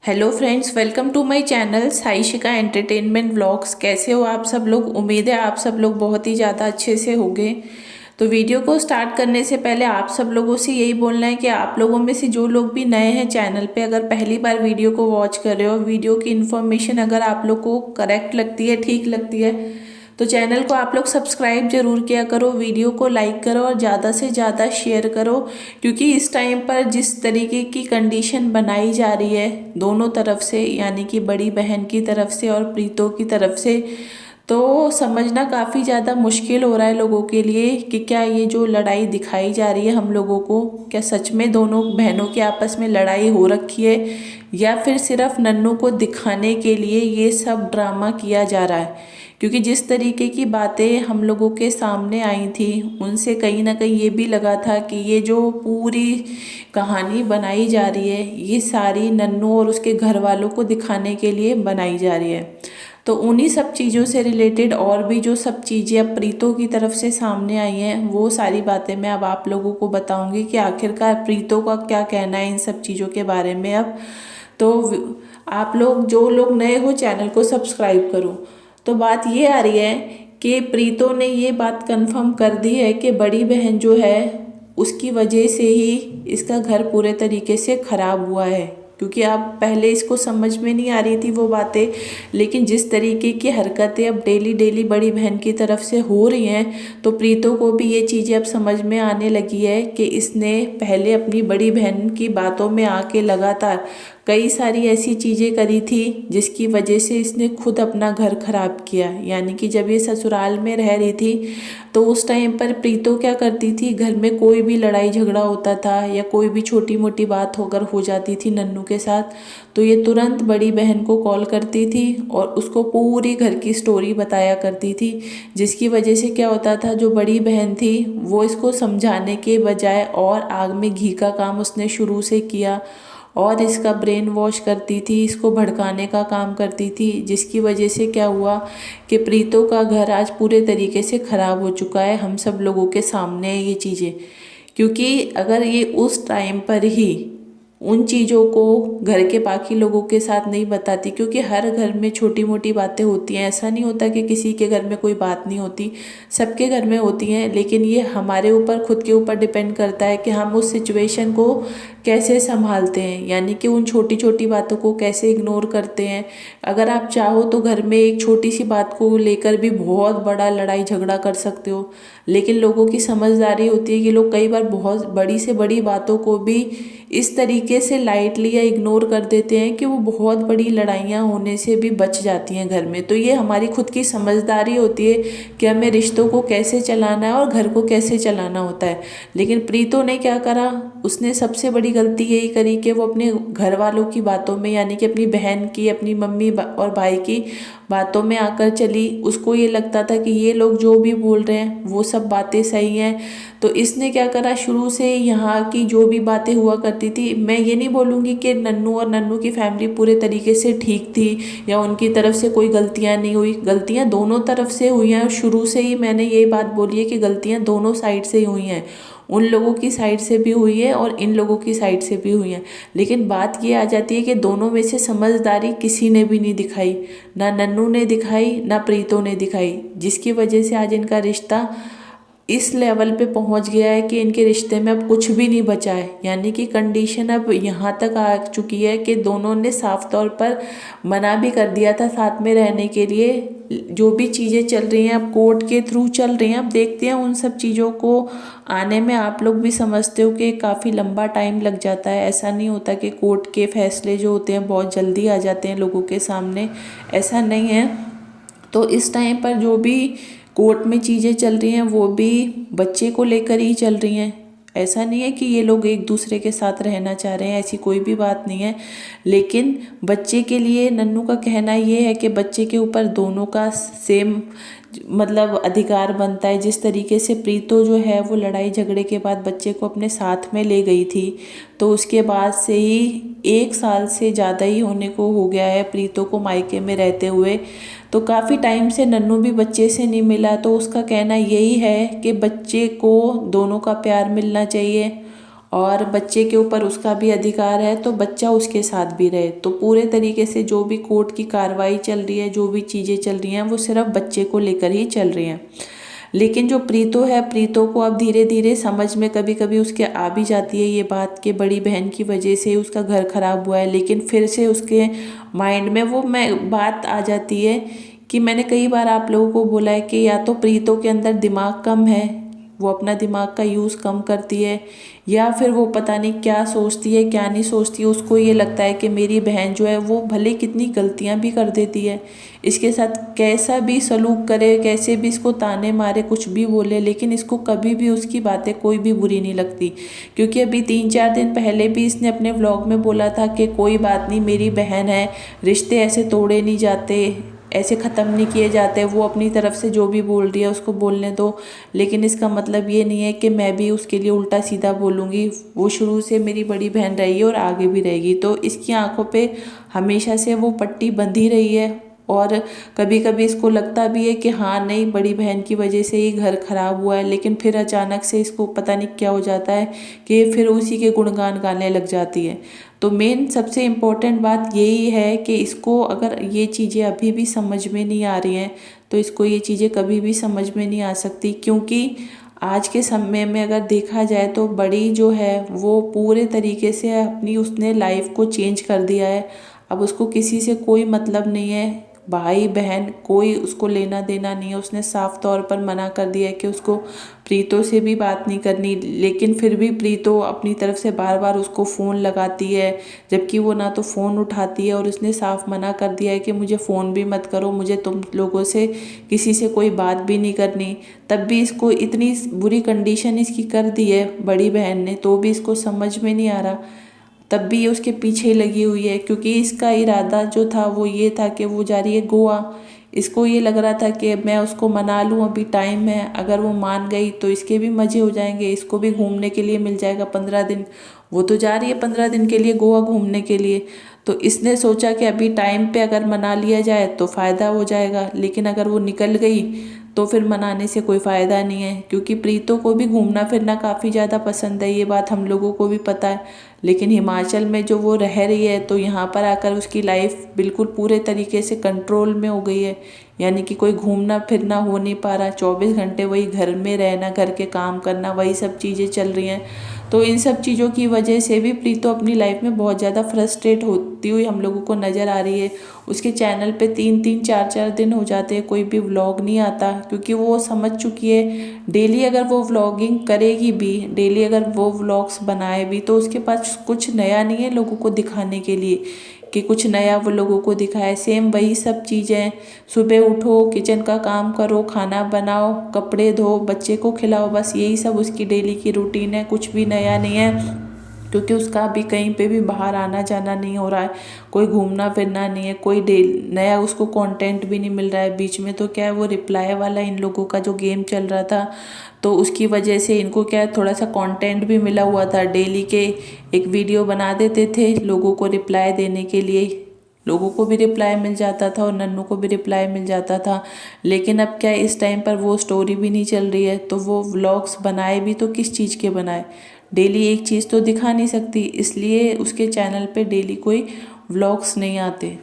Hello friends, welcome to my channel Saishika entertainment vlogs. कैसे हो आप सब लोग? उम्मीद है आप सब लोग बहुत ही ज़्यादा अच्छे से होंगे। तो वीडियो को स्टार्ट करने से पहले आप सब लोगों से यही बोलना है कि आप लोगों में से जो लोग भी नए हैं चैनल पे, अगर पहली बार वीडियो को वॉच कर रहे हो, वीडियो की इन्फॉर्मेशन अगर आप लोग को करेक्ट लगती है, ठीक लगती है, तो चैनल को आप लोग सब्सक्राइब जरूर किया करो, वीडियो को लाइक करो और ज़्यादा से ज़्यादा शेयर करो। क्योंकि इस टाइम पर जिस तरीके की कंडीशन बनाई जा रही है दोनों तरफ से, यानी कि बड़ी बहन की तरफ से और प्रीतो की तरफ से, तो समझना काफ़ी ज़्यादा मुश्किल हो रहा है लोगों के लिए कि क्या ये जो लड़ाई दिखाई जा रही है हम लोगों को, क्या सच में दोनों बहनों के आपस में लड़ाई हो रखी है या फिर सिर्फ नन्नू को दिखाने के लिए ये सब ड्रामा किया जा रहा है। क्योंकि जिस तरीके की बातें हम लोगों के सामने आई थी उनसे कहीं ना कहीं ये भी लगा था कि ये जो पूरी कहानी बनाई जा रही है ये सारी नन्नू और उसके घर वालों को दिखाने के लिए बनाई जा रही है। तो उन्हीं सब चीज़ों से रिलेटेड और भी जो सब चीज़ें अब प्रीतो की तरफ से सामने आई हैं वो सारी बातें मैं अब आप लोगों को बताऊंगी कि आखिरकार प्रीतो का क्या कहना है इन सब चीज़ों के बारे में। अब तो आप लोग जो लोग नए हो चैनल को सब्सक्राइब करो। तो बात ये आ रही है कि प्रीतो ने ये बात कंफर्म कर दी है कि बड़ी बहन जो है उसकी वजह से ही इसका घर पूरे तरीके से खराब हुआ है। क्योंकि अब पहले इसको समझ में नहीं आ रही थी वो बातें, लेकिन जिस तरीके की हरकतें अब डेली डेली बड़ी बहन की तरफ से हो रही हैं तो प्रीतो को भी ये चीज़ें अब समझ में आने लगी है कि इसने पहले अपनी बड़ी बहन की बातों में आके लगातार कई सारी ऐसी चीज़ें करी थी जिसकी वजह से इसने खुद अपना घर खराब किया। यानी कि जब ये ससुराल में रह रही थी तो उस टाइम पर प्रीतो क्या करती थी, घर में कोई भी लड़ाई झगड़ा होता था या कोई भी छोटी मोटी बात होकर हो जाती थी नन्नू के साथ, तो ये तुरंत बड़ी बहन को कॉल करती थी और उसको पूरी घर की स्टोरी बताया करती थी। जिसकी वजह से क्या होता था, जो बड़ी बहन थी वो इसको समझाने के बजाय और आग में घी का काम उसने शुरू से किया और इसका ब्रेन वॉश करती थी, इसको भड़काने का काम करती थी। जिसकी वजह से क्या हुआ कि प्रीतो का घर आज पूरे तरीके से ख़राब हो चुका है। हम सब लोगों के सामने है ये चीज़ें। क्योंकि अगर ये उस टाइम पर ही उन चीज़ों को घर के बाकी लोगों के साथ नहीं बताती, क्योंकि हर घर में छोटी मोटी बातें होती हैं, ऐसा नहीं होता कि किसी के घर में कोई बात नहीं होती, सबके घर में होती हैं। लेकिन ये हमारे ऊपर, खुद के ऊपर डिपेंड करता है कि हम उस सिचुएशन को कैसे संभालते हैं, यानी कि उन छोटी छोटी बातों को कैसे इग्नोर करते हैं। अगर आप चाहो तो घर में एक छोटी सी बात को लेकर भी बहुत बड़ा लड़ाई झगड़ा कर सकते हो, लेकिन लोगों की समझदारी होती है कि लोग कई बार बहुत बड़ी से बड़ी बातों को भी इस तरीके से लाइटली या इग्नोर कर देते हैं कि वो बहुत बड़ी लड़ाइयाँ होने से भी बच जाती हैं घर में। तो ये हमारी खुद की समझदारी होती है कि हमें रिश्तों को कैसे चलाना है और घर को कैसे चलाना होता है। लेकिन प्रीतो ने क्या करा, उसने सबसे बड़ी गलती यही करी कि वो अपने घर वालों की बातों में, यानी कि अपनी बहन की, अपनी मम्मी और भाई की बातों में आकर चली। उसको ये लगता था कि ये लोग जो भी बोल रहे हैं वो सब बातें सही हैं। तो इसने क्या करा, शुरू से यहाँ की जो भी बातें हुआ करती थी, मैं ये नहीं बोलूँगी कि नन्नू और नन्नू की फैमिली पूरे तरीके से ठीक थी या उनकी तरफ से कोई गलतियाँ नहीं हुई, गलतियाँ दोनों तरफ से हुई हैं। और शुरू से ही मैंने ये बात बोली है कि गलतियाँ दोनों साइड से ही हुई हैं, उन लोगों की साइड से भी हुई है और इन लोगों की साइड से भी हुई है। लेकिन बात ये आ जाती है कि दोनों में से समझदारी किसी ने भी नहीं दिखाई, ना नन्नू ने दिखाई ना प्रीतो ने दिखाई, जिसकी वजह से आज इनका रिश्ता इस लेवल पे पहुंच गया है कि इनके रिश्ते में अब कुछ भी नहीं बचा है। यानी कि कंडीशन अब यहाँ तक आ चुकी है कि दोनों ने साफ तौर पर मना भी कर दिया था साथ में रहने के लिए। जो भी चीज़ें चल रही हैं अब कोर्ट के थ्रू चल रही हैं, अब देखते हैं उन सब चीज़ों को आने में। आप लोग भी समझते हो कि काफ़ी लंबा टाइम लग जाता है, ऐसा नहीं होता कि कोर्ट के फैसले जो होते हैं बहुत जल्दी आ जाते हैं लोगों के सामने, ऐसा नहीं है। तो इस टाइम पर जो भी कोर्ट में चीज़ें चल रही हैं वो भी बच्चे को लेकर ही चल रही हैं। ऐसा नहीं है कि ये लोग एक दूसरे के साथ रहना चाह रहे हैं, ऐसी कोई भी बात नहीं है। लेकिन बच्चे के लिए नन्नू का कहना ये है कि बच्चे के ऊपर दोनों का सेम मतलब अधिकार बनता है। जिस तरीके से प्रीतो जो है वो लड़ाई झगड़े के बाद बच्चे को अपने साथ में ले गई थी, तो उसके बाद से ही 1 साल से ज़्यादा ही होने को हो गया है प्रीतो को मायके में रहते हुए। तो काफ़ी टाइम से नन्नू भी बच्चे से नहीं मिला, तो उसका कहना यही है कि बच्चे को दोनों का प्यार मिलना चाहिए और बच्चे के ऊपर उसका भी अधिकार है, तो बच्चा उसके साथ भी रहे। तो पूरे तरीके से जो भी कोर्ट की कार्रवाई चल रही है, जो भी चीज़ें चल रही हैं, वो सिर्फ बच्चे को लेकर ही चल रही हैं। लेकिन जो प्रीतो है, प्रीतो को अब धीरे धीरे समझ में कभी कभी उसके आ भी जाती है ये बात कि बड़ी बहन की वजह से उसका घर खराब हुआ है। लेकिन फिर से उसके माइंड में वो बात आ जाती है कि मैंने कई बार आप लोगों को बोला है कि या तो प्रीतो के अंदर दिमाग कम है, वो अपना दिमाग का यूज़ कम करती है, या फिर वो पता नहीं क्या सोचती है क्या नहीं सोचती है। उसको ये लगता है कि मेरी बहन जो है वो भले कितनी गलतियां भी कर देती है, इसके साथ कैसा भी सलूक करे, कैसे भी इसको ताने मारे, कुछ भी बोले, लेकिन इसको कभी भी उसकी बातें कोई भी बुरी नहीं लगती। क्योंकि अभी 3-4 दिन पहले भी इसने अपने व्लॉग में बोला था कि कोई बात नहीं, मेरी बहन है, रिश्ते ऐसे तोड़े नहीं जाते, ऐसे ख़त्म नहीं किए जाते, वो अपनी तरफ से जो भी बोल रही है उसको बोलने दो। लेकिन इसका मतलब ये नहीं है कि मैं भी उसके लिए उल्टा सीधा बोलूँगी। वो शुरू से मेरी बड़ी बहन रही है और आगे भी रहेगी, तो इसकी आंखों पे हमेशा से वो पट्टी बंधी रही है। और कभी कभी इसको लगता भी है कि हाँ नहीं, बड़ी बहन की वजह से ही घर खराब हुआ है, लेकिन फिर अचानक से इसको पता नहीं क्या हो जाता है कि फिर उसी के गुणगान गाने लग जाती है। तो मेन सबसे इम्पोर्टेंट बात यही है कि इसको अगर ये चीज़ें अभी भी समझ में नहीं आ रही हैं, तो इसको ये चीज़ें कभी भी समझ में नहीं आ सकती। क्योंकि आज के समय में अगर देखा जाए तो बड़ी जो है वो पूरे तरीके से अपनी उसने लाइफ को चेंज कर दिया है। अब उसको किसी से कोई मतलब नहीं है, भाई बहन कोई उसको लेना देना नहीं है। उसने साफ तौर पर मना कर दिया है कि उसको प्रीतो से भी बात नहीं करनी, लेकिन फिर भी प्रीतो अपनी तरफ से बार बार उसको फ़ोन लगाती है, जबकि वो ना तो फ़ोन उठाती है। और उसने साफ मना कर दिया है कि मुझे फ़ोन भी मत करो, मुझे तुम लोगों से किसी से कोई बात भी नहीं करनी। तब भी इसको इतनी बुरी कंडीशन इसकी कर दी है बड़ी बहन ने, तो भी इसको समझ में नहीं आ रहा, तब भी ये उसके पीछे लगी हुई है। क्योंकि इसका इरादा जो था वो ये था कि वो जा रही है गोवा। इसको ये लग रहा था कि मैं उसको मना लूँ, अभी टाइम है, अगर वो मान गई तो इसके भी मज़े हो जाएंगे, इसको भी घूमने के लिए मिल जाएगा 15 दिन। वो तो जा रही है 15 दिन के लिए गोवा घूमने के लिए, तो इसने सोचा कि अभी टाइम पे अगर मना लिया जाए तो फ़ायदा हो जाएगा। लेकिन अगर वो निकल गई तो फिर मनाने से कोई फ़ायदा नहीं है। क्योंकि प्रीतो को भी घूमना फिरना काफ़ी ज़्यादा पसंद है, ये बात हम लोगों को भी पता है। लेकिन हिमाचल में जो वो रह रही है, तो यहाँ पर आकर उसकी लाइफ बिल्कुल पूरे तरीके से कंट्रोल में हो गई है। यानी कि कोई घूमना फिरना हो नहीं पा रहा, 24 घंटे वही घर में रहना, घर के काम करना, वही सब चीज़ें चल रही हैं। तो इन सब चीज़ों की वजह से भी प्रीतो अपनी लाइफ में बहुत ज़्यादा फ्रस्ट्रेट होती हुई हम लोगों को नज़र आ रही है। उसके चैनल पे 3-3 4-4 दिन हो जाते हैं कोई भी व्लॉग नहीं आता, क्योंकि वो समझ चुकी है डेली अगर वो व्लॉगिंग करेगी भी, डेली अगर वो व्लॉग्स बनाए भी, तो उसके पास कुछ नया नहीं है लोगों को दिखाने के लिए कि कुछ नया वो लोगों को दिखाए। सेम वही सब चीज़ें, सुबह उठो, किचन का काम करो, खाना बनाओ, कपड़े धो, बच्चे को खिलाओ, बस यही सब उसकी डेली की रूटीन है, कुछ भी नया नहीं है। क्योंकि उसका अभी कहीं पे भी बाहर आना जाना नहीं हो रहा है, कोई घूमना फिरना नहीं है, कोई नया उसको कंटेंट भी नहीं मिल रहा है। बीच में तो क्या है, वो रिप्लाई वाला इन लोगों का जो गेम चल रहा था, तो उसकी वजह से इनको क्या है, थोड़ा सा कंटेंट भी मिला हुआ था। डेली के एक वीडियो बना देते थे लोगों को रिप्लाई देने के लिए, लोगों को भी रिप्लाई मिल जाता था और नन्नू को भी रिप्लाई मिल जाता था। लेकिन अब क्या है, इस टाइम पर वो स्टोरी भी नहीं चल रही है, तो वो व्लॉग्स बनाए भी तो किस चीज़ के बनाए, डेली एक चीज़ तो दिखा नहीं सकती, इसलिए उसके चैनल पे डेली कोई व्लॉग्स नहीं आते।